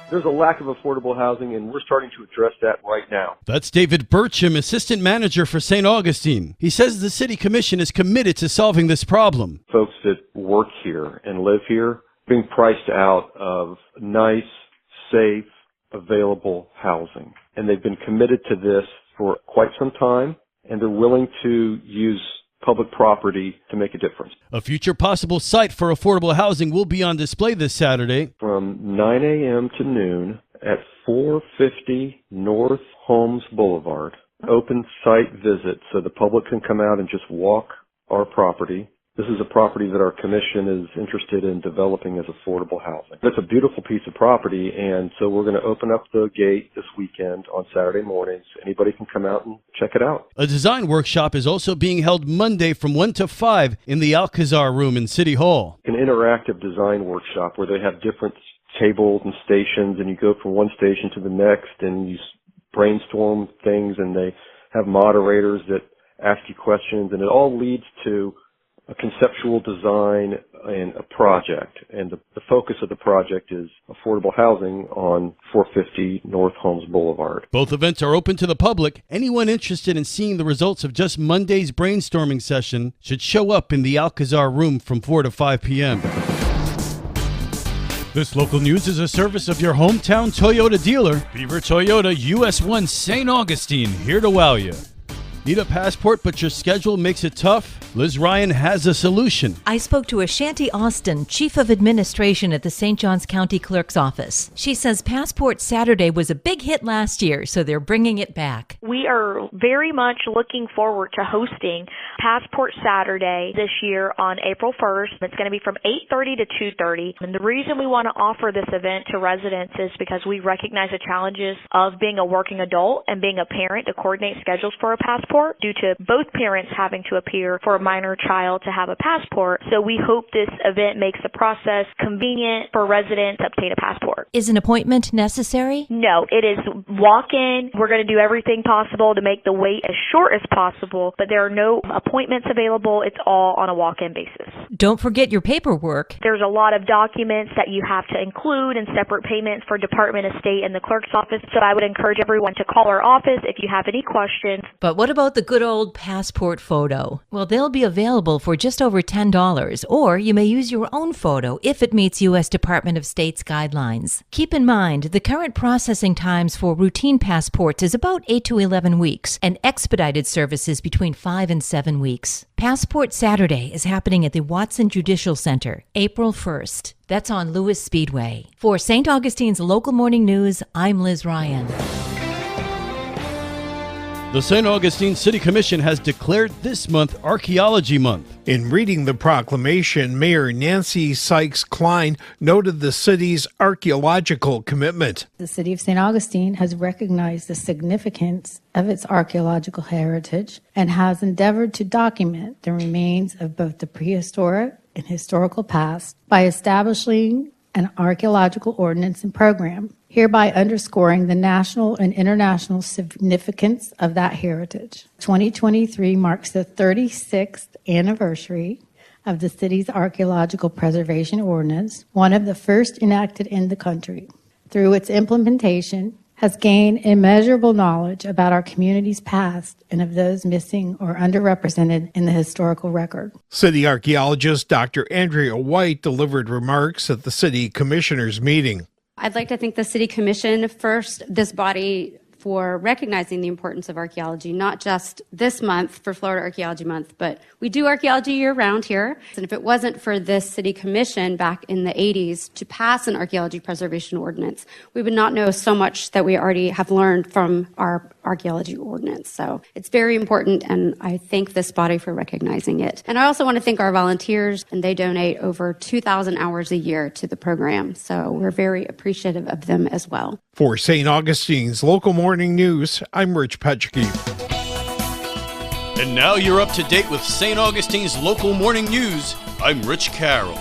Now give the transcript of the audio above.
There's a lack of affordable housing, and we're starting to address that right now. That's David Burcham, assistant manager for St. Augustine. He says the city commission is committed to solving this problem. Folks that work here and live here being priced out of nice, safe, available housing. And they've been committed to this for quite some time, and they're willing to use public property to make a difference. A future possible site for affordable housing will be on display this Saturday from 9 a.m. to noon at 450 North Holmes Boulevard. Open site visit so the public can come out and just walk our property. This is a property that our commission is interested in developing as affordable housing. It's a beautiful piece of property, and so we're going to open up the gate this weekend on Saturday mornings. Anybody can come out and check it out. A design workshop is also being held Monday from 1 to 5 in the Alcazar Room in City Hall. An interactive design workshop where they have different tables and stations, and you go from one station to the next, and you brainstorm things, and they have moderators that ask you questions, and it all leads to a conceptual design and a project. And the focus of the project is affordable housing on 450 North Holmes Boulevard. Both events are open to the public. Anyone interested in seeing the results of just Monday's brainstorming session should show up in the Alcazar Room from 4 to 5 p.m. This local news is a service of your hometown Toyota dealer, Beaver Toyota, US 1 St. Augustine, here to wow you. Need a passport but your schedule makes it tough? Liz Ryan has a solution. I spoke to Ashanti Austin, Chief of Administration at the St. Johns County Clerk's Office. She says Passport Saturday was a big hit last year, so they're bringing it back. We are very much looking forward to hosting Passport Saturday this year on April 1st. It's going to be from 8:30 to 2:30. And the reason we want to offer this event to residents is because we recognize the challenges of being a working adult and being a parent to coordinate schedules for a passport due to both parents having to appear for a minor child to have a passport. So we hope this event makes the process convenient for residents to obtain a passport. Is an appointment necessary? No, it is walk-in. We're going to do everything possible to make the wait as short as possible, but there are no appointments available. It's all on a walk-in basis. Don't forget your paperwork. There's a lot of documents that you have to include and separate payments for Department of State and the clerk's office. So I would encourage everyone to call our office if you have any questions. But what about the good old passport photo? Well, they'll be available for just over $10, or you may use your own photo if it meets U.S. Department of State's guidelines. Keep in mind, the current processing times for routine passports is about 8 to 11 weeks, and expedited services between 5 and 7 weeks. Passport Saturday is happening at the Watson Judicial Center, April 1st. That's on Lewis Speedway. For St. Augustine's Local Morning News, I'm Liz Ryan. The St. Augustine City Commission has declared this month Archaeology Month. In reading the proclamation, Mayor Nancy Sykes-Klein noted the city's archaeological commitment. The city of St. Augustine has recognized the significance of its archaeological heritage and has endeavored to document the remains of both the prehistoric and historical past by establishing an archaeological ordinance and program, hereby underscoring the national and international significance of that heritage. 2023 marks the 36th anniversary of the city's Archaeological Preservation Ordinance, one of the first enacted in the country. Through its implementation, has gained immeasurable knowledge about our community's past and of those missing or underrepresented in the historical record. City archaeologist Dr. Andrea White delivered remarks at the City Commissioners meeting. I'd like to thank the City Commission, first, this body, for recognizing the importance of archaeology, not just this month for Florida Archaeology Month, but we do archaeology year-round here. And if it wasn't for this City Commission back in the 80s to pass an archaeology preservation ordinance, we would not know so much that we already have learned from our archaeology ordinance. So it's very important, and I thank this body for recognizing it. And I also want to thank our volunteers, and they donate over 2,000 hours a year to the program. So we're very appreciative of them as well. For St. Augustine's Local Morning News, I'm Rich Petchke. And now you're up to date with St. Augustine's Local Morning News. I'm Rich Carroll.